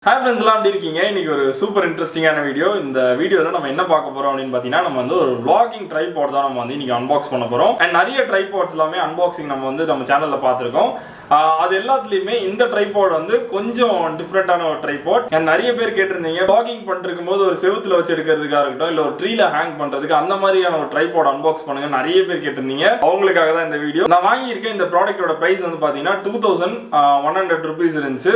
Hi friends, எல்லாம் எப்படி இருக்கீங்க? இன்னைக்கு ஒரு சூப்பர் இன்ட்ரஸ்டிங்கான வீடியோ. இந்த வீடியோல நம்ம என்ன பார்க்க போறோம் அப்படினு பாத்தீங்கன்னா நம்ம வந்து ஒரு vlogging tripod தான் நம்ம வந்து இன்னைக்கு அன்பாக்ஸ் பண்ண போறோம். and நிறைய tripods எல்லாமே அன்பாக்சிங் நம்ம சேனல்ல பாத்துறோம். அது எல்லாத்துலயுமே இந்த tripod வந்து கொஞ்சம் டிஃபரண்டான ஒரு tripod. and நிறைய பேர் கேட்டிருந்தீங்க vlogging பண்ணிருக்கும்போது ஒரு செவுத்துல வச்சு எடுக்கிறதுக்கா இருக்கட்டும் இல்ல ஒரு ட்ரீல ஹேங் பண்றதுக்கு அந்த மாதிரியான ஒரு tripod அன்பாக்ஸ் பண்ணுங்க நிறைய பேர் கேட்டிருந்தீங்க. அவங்களுக்காக தான் இந்த வீடியோ. நான் வாங்கி இருக்க இந்த ப்ராடக்ட்டோட பிரைஸ் வந்து பாத்தீங்கன்னா 2100 rupees இருந்துச்சு.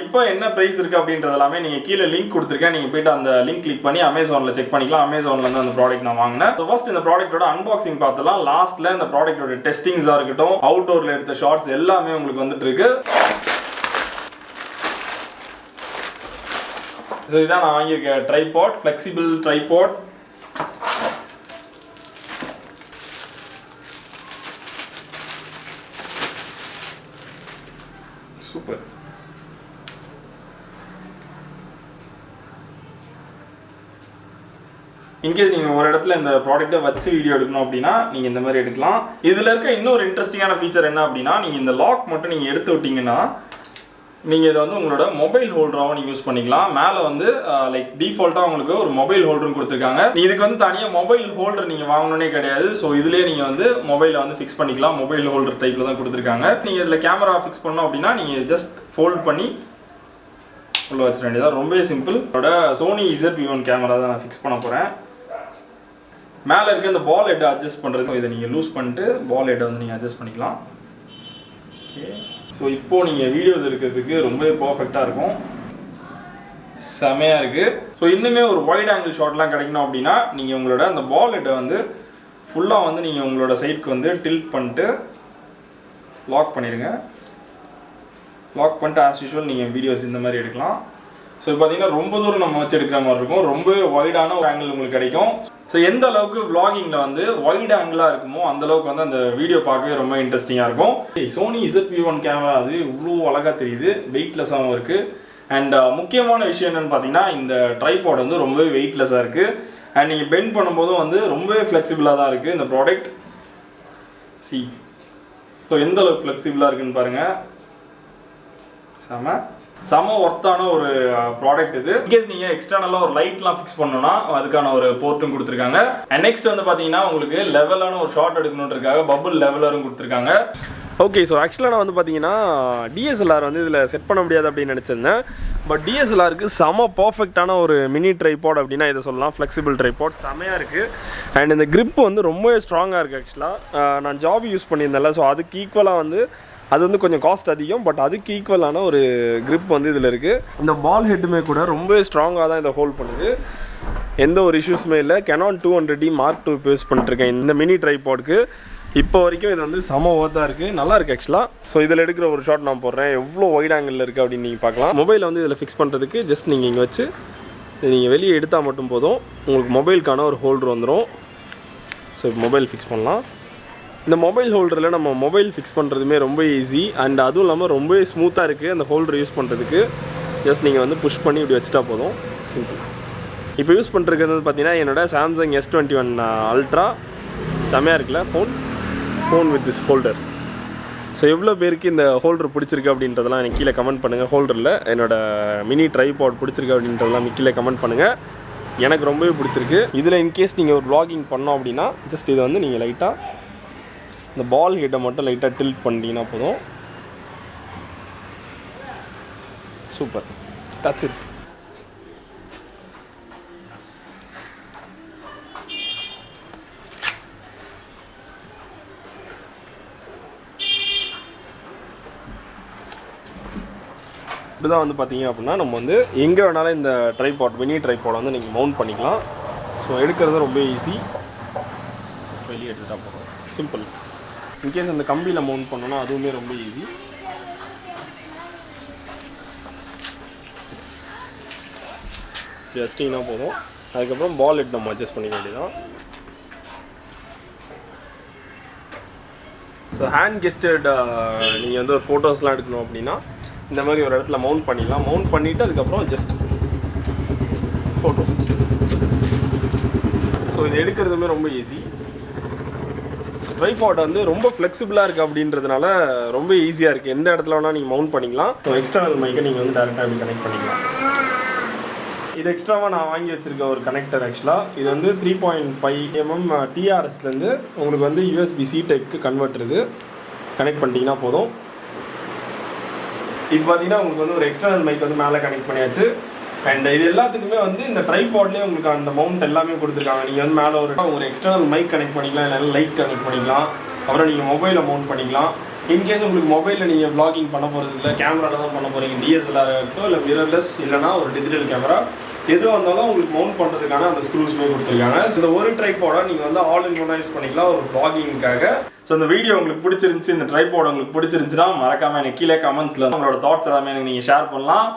இப்போ என்ன பிரைஸ் இருக்கு அப்படின்றதெல்லாமே நீங்க கீழே லிங்க் கொடுத்திருக்கேன். நீங்க போய்ட்டு அந்த லிங்க் கிளிக் பண்ணி Amazonல செக் பண்ணிக்கலாம். Amazonல இருந்து அந்த ப்ராடக்ட் நான் வாங்குனேன். சோ ஃபர்ஸ்ட் இந்த ப்ராடக்ட்டோட அன்பாக்சிங் பார்த்தலாம். லாஸ்ட்ல இந்த ப்ராடக்ட்டோட டெஸ்டிங்ஸா இருக்கட்டும், அவுட்டோர்ல எடுத்த ஷாட்ஸ் எல்லாமே உங்களுக்கு வந்துட்டு இருக்கு. சோ இதான் நான் வாங்கியிருக்க tripod, flexible tripod. Super. In case நீங்க ஒரு இடத்துல இந்த ப்ராடக்ட்டை வச்சு வீடியோ எடுக்கணும் அப்படின்னா நீங்க இந்த மாதிரி எடுக்கலாம். இதுல இருக்க இன்னொரு இன்ட்ரெஸ்டிங்கான ஃபீச்சர் என்ன அப்படின்னா நீங்க இந்த லாக் மட்டும் நீங்க எடுத்து விட்டீங்கன்னா நீங்க இதை வந்து உங்களோட மொபைல் ஹோல்டராகவும் நீங்க யூஸ் பண்ணிக்கலாம். மேல வந்து லைக் டிஃபால்ட்டா உங்களுக்கு ஒரு மொபைல் ஹோல்டரும் கொடுத்துருக்காங்க. இதுக்கு வந்து தனியாக மொபைல் ஹோல்டர் நீங்க வாங்கணும்னே கிடையாது. ஸோ இதுலேயே நீங்க வந்து மொபைலை வந்து ஃபிக்ஸ் பண்ணிக்கலாம். மொபைல் ஹோல்டர் டைப்ல தான் கொடுத்துருக்காங்க. நீங்க இதுல கேமரா ஃபிக்ஸ் பண்ணோம் அப்படின்னா நீங்க ஜஸ்ட் ஃபோல்ட் பண்ணி உள்ள வச்சிட வேண்டியதான். ரொம்பவே சிம்பிள். இதோட சோனி ZV-1 கேமரா தான் நான் ஃபிக்ஸ் பண்ண போறேன். மேலே இருக்க இந்த பால் ஹெட்டை அட்ஜஸ்ட் பண்ணுறது இதை நீங்கள் லூஸ் பண்ணிட்டு பால் ஹெட்டை வந்து நீங்கள் அட்ஜஸ்ட் பண்ணிக்கலாம். ஓகே, ஸோ இப்போது நீங்கள் வீடியோஸ் எடுக்கிறதுக்கு ரொம்பவே பர்ஃபெக்டாக இருக்கும். செமையாக இருக்குது. ஸோ இன்னுமே ஒரு வைட் ஆங்கிள் ஷாட்லாம் கிடைக்கணும் அப்படின்னா நீங்கள் உங்களோட அந்த பால் ஹெட்டை வந்து ஃபுல்லாக வந்து நீங்கள் உங்களோட சைட்க்கு வந்து டில்ட் பண்ணிட்டு லாக் பண்ணிடுங்க. லாக் பண்ணிட்டு ஆஸ் யூஷுவல் நீங்கள் வீடியோஸ் இந்த மாதிரி எடுக்கலாம். ஸோ பார்த்தீங்கன்னா ரொம்ப தூரம் நம்ம வச்சு எடுக்கிற மாதிரி இருக்கும். ரொம்ப வைடான ஒரு ஆங்கிள் உங்களுக்கு கிடைக்கும். ஸோ எந்த அளவுக்கு vloggingல வந்து வைட் ஆங்கிளாக இருக்குமோ அந்த அளவுக்கு வந்து அந்த வீடியோ பார்க்கவே ரொம்ப இன்ட்ரெஸ்டிங்காக இருக்கும். சோனி ZV-1 கேமரா அது இவ்வளோ அழகாக தெரியுது, வெயிட்லெஸ்ஸாகவும் இருக்குது. அண்ட் முக்கியமான விஷயம் என்னென்னு பார்த்தீங்கன்னா இந்த ட்ரைபாட் வந்து ரொம்பவே வெயிட்லெஸ்ஸாக இருக்குது. அண்ட் நீங்கள் பெண்ட் பண்ணும்போதும் வந்து ரொம்பவே ஃப்ளெக்சிபிளாக தான் இருக்குது இந்த ப்ராடக்ட். ஸோ எந்த அளவுக்கு ஃப்ளெக்சிபிளாக இருக்குன்னு பாருங்கள். செம ஒர்த்தான ஒரு ப்ராடக்ட் இது. இன்கேஸ் நீங்கள் எக்ஸ்டர்னலாக ஒரு லைட்லாம் ஃபிக்ஸ் பண்ணணும்னா அதுக்கான ஒரு போர்ட்டும் கொடுத்துருக்காங்க. அண்ட் நெக்ஸ்ட் வந்து பார்த்தீங்கன்னா உங்களுக்கு லெவலான ஒரு ஷாட் எடுக்கணுன்றதுக்காக பபுள் லெவலரும் கொடுத்துருக்காங்க. ஓகே, ஸோ ஆக்சுவலாக நான் வந்து பார்த்தீங்கன்னா DSLR வந்து இதில் செட் பண்ண முடியாது அப்படின்னு நினச்சிருந்தேன். பட் DSLRக்கு செம பர்ஃபெக்டான ஒரு மினி ட்ரைபாட் அப்படின்னா இதை சொல்லலாம். ஃப்ளெக்சிபிள் ட்ரைபாட் செமையாக இருக்குது. அண்ட் இந்த கிரிப் வந்து ரொம்பவே ஸ்ட்ராங்காக இருக்குது. ஆக்சுவலாக நான் ஜாப் யூஸ் பண்ணியிருந்தேன்ல, ஸோ அதுக்கு ஈக்குவலாக வந்து அது வந்து கொஞ்சம் காஸ்ட் அதிகம். பட் அதுக்கு ஈக்குவலான ஒரு கிரிப் வந்து இதில் இருக்குது. இந்த பால் ஹெட்டுமே கூட ரொம்ப ஸ்ட்ராங்காக தான் இதை ஹோல்ட் பண்ணுது. எந்த ஒரு இஷ்யூஸுமே இல்லை. Canon 200D Mark II இப்போ யூஸ் பண்ணிட்டுருக்கேன் இந்த மினி ட்ரைபாட்க்கு. இப்போ வரைக்கும் இது வந்து செம ஒர்த்தாக இருக்குது, நல்லா இருக்குது ஆக்சுவலாக. ஸோ இதில் எடுக்கிற ஒரு ஷாட் நான் போடுறேன் எவ்வளோ வைட் ஆங்கிளில் இருக்குது அப்படின்னு நீங்கள் பார்க்கலாம். மொபைலை வந்து இதில் ஃபிக்ஸ் பண்ணுறதுக்கு ஜஸ்ட் நீங்கள் இங்கே வச்சு நீங்கள் வெளியே எடுத்தால் மட்டும் போதும். உங்களுக்கு மொபைலுக்கான ஒரு ஹோல்டர் வந்துடும். ஸோ இப்போ மொபைல் ஃபிக்ஸ் பண்ணலாம். இந்த மொபைல் ஹோல்டரில் நம்ம மொபைல் ஃபிக்ஸ் பண்ணுறதுமே ரொம்ப ஈஸி. அண்ட் அதுவும் இல்லாமல் ரொம்பவே ஸ்மூத்தாக இருக்குது அந்த ஹோல்டர் யூஸ் பண்ணுறதுக்கு. ஜஸ்ட் நீங்கள் வந்து புஷ் பண்ணி இப்படி வச்சுட்டா போதும், சிம்பிள். இப்போ யூஸ் பண்ணுறது வந்து பார்த்தீங்கன்னா என்னோடய Samsung S21 Ultra. செமையாக இருக்குல்ல phone with this holder. So எவ்வளோ பேருக்கு இந்த ஹோல்டர் பிடிச்சிருக்கு அப்படின்றதெல்லாம் எனக்கு கீழே கமெண்ட் பண்ணுங்கள். ஹோல்டரில் என்னோடய மினி ட்ரைபாட் பிடிச்சிருக்கு அப்படின்றதெல்லாம் கீழே கமெண்ட் பண்ணுங்கள். எனக்கு ரொம்பவே பிடிச்சிருக்கு. இதில் இன்கேஸ் நீங்கள் ஒரு vlogging பண்ணோம் அப்படின்னா ஜஸ்ட் இதை வந்து நீங்கள் லைட்டாக இந்த பால் ஹெட்டை மட்டும் லைட்டாக டில்ட் பண்ணிட்டீங்கன்னா போதும். Super, that's it. இப்படிதான் வந்து பார்த்தீங்க அப்படின்னா நம்ம வந்து எங்கே வேணாலும் இந்த ட்ரைபாட் மினி ட்ரைபாட் வந்து நீங்கள் மவுண்ட் பண்ணிக்கலாம். ஸோ எடுக்கிறது ரொம்ப ஈஸி. வெளியே எடுத்துகிட்டா போதும், சிம்பிள். இன்கேஸ் அந்த கம்பியில் மவுண்ட் பண்ணோன்னா அதுவுமே ரொம்ப ஈஸி. ஜஸ்டிங்கன்னா போதும். அதுக்கப்புறம் பால் ஹெட் நம்ம அட்ஜஸ்ட் பண்ணிக்க வேண்டியதான். ஸோ ஹேண்ட் கெஸ்டட் நீங்கள் வந்து ஒரு ஃபோட்டோஸ்லாம் எடுக்கணும் அப்படின்னா இந்த மாதிரி ஒரு இடத்துல மவுண்ட் பண்ணிடலாம். மவுண்ட் பண்ணிவிட்டு அதுக்கப்புறம் ஜஸ்ட் ஃபோட்டோ. ஸோ இது எடுக்கிறதுமே ரொம்ப ஈஸி. ட்ரைபாட் வந்து ரொம்ப ஃப்ளெக்சிபிளாக இருக்குது அப்படின்றதுனால ரொம்ப ஈஸியாக இருக்குது. எந்த இடத்துல வேணால் நீங்கள் மவுண்ட் பண்ணிக்கலாம். ஸோ எக்ஸ்டர்னல் மைக்கை நீங்கள் வந்து டேரெக்டாக அப்படி கனெக்ட் பண்ணிக்கலாம். இது எக்ஸ்ட்ராவாக நான் வாங்கி வச்சுருக்க ஒரு கனெக்டர் ஆக்சுவலாக. இது வந்து 3.5 mm டிஆர்எஸ்லேருந்து உங்களுக்கு வந்து USB-C டைப்புக்கு கன்வெர்ட்ரு கனெக்ட் பண்ணிட்டீங்கன்னா போதும். இப்போ பார்த்தீங்கன்னா உங்களுக்கு வந்து ஒரு எக்ஸ்டர்னல் மைக் வந்து மேலே கனெக்ட் பண்ணியாச்சு. அண்ட் இது எல்லாத்துக்குமே வந்து இந்த ட்ரைபாட்லேயே உங்களுக்கு அந்த மவுண்ட் எல்லாமே கொடுத்துருக்காங்க. நீங்கள் வந்து மேலே ஒரு எக்ஸ்டர்னல் மைக் கனெக்ட் பண்ணிக்கலாம், இல்லை லைட் கனெக்ட் பண்ணிக்கலாம். அப்புறம் நீங்கள் மொபைலில் மவுண்ட் பண்ணிக்கலாம். இன்கேஸ் உங்களுக்கு மொபைலில் நீங்கள் vlogging பண்ண போகிறது இல்லை, கேமராவில் தான் பண்ண போகிறீங்க, DSLR இருக்கோ இல்லை மிரர்லெஸ் இல்லைனா ஒரு டிஜிட்டல் கேமரா எதுவாக இருந்தாலும் உங்களுக்கு மவுண்ட் பண்ணுறதுக்கான அந்த ஸ்க்ரூஸ்மே கொடுத்துருக்காங்க. இந்த ஒரு ட்ரைபாடை நீங்கள் வந்து ஆல் இன் ஒன்னாக யூஸ் பண்ணிக்கலாம் ஒரு vloggingக்காக. ஸோ இந்த வீடியோ உங்களுக்கு பிடிச்சிருந்துச்சு, இந்த ட்ரைபாட் உங்களுக்கு பிடிச்சிருந்துச்சுன்னா மறக்காமல் எனக்கு கீழே கமெண்ட்ஸில் உங்களோட தாட்ஸ் எல்லாமே எனக்கு நீங்கள் ஷேர் பண்ணலாம்.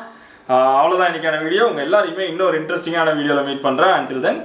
அவ்வளோதான் இன்றைக்கான வீடியோ. உங்கள் எல்லாரையுமே இன்னொரு இன்ட்ரெஸ்டிங்கான வீடியோவில் மீட் பண்ணுறேன். Until then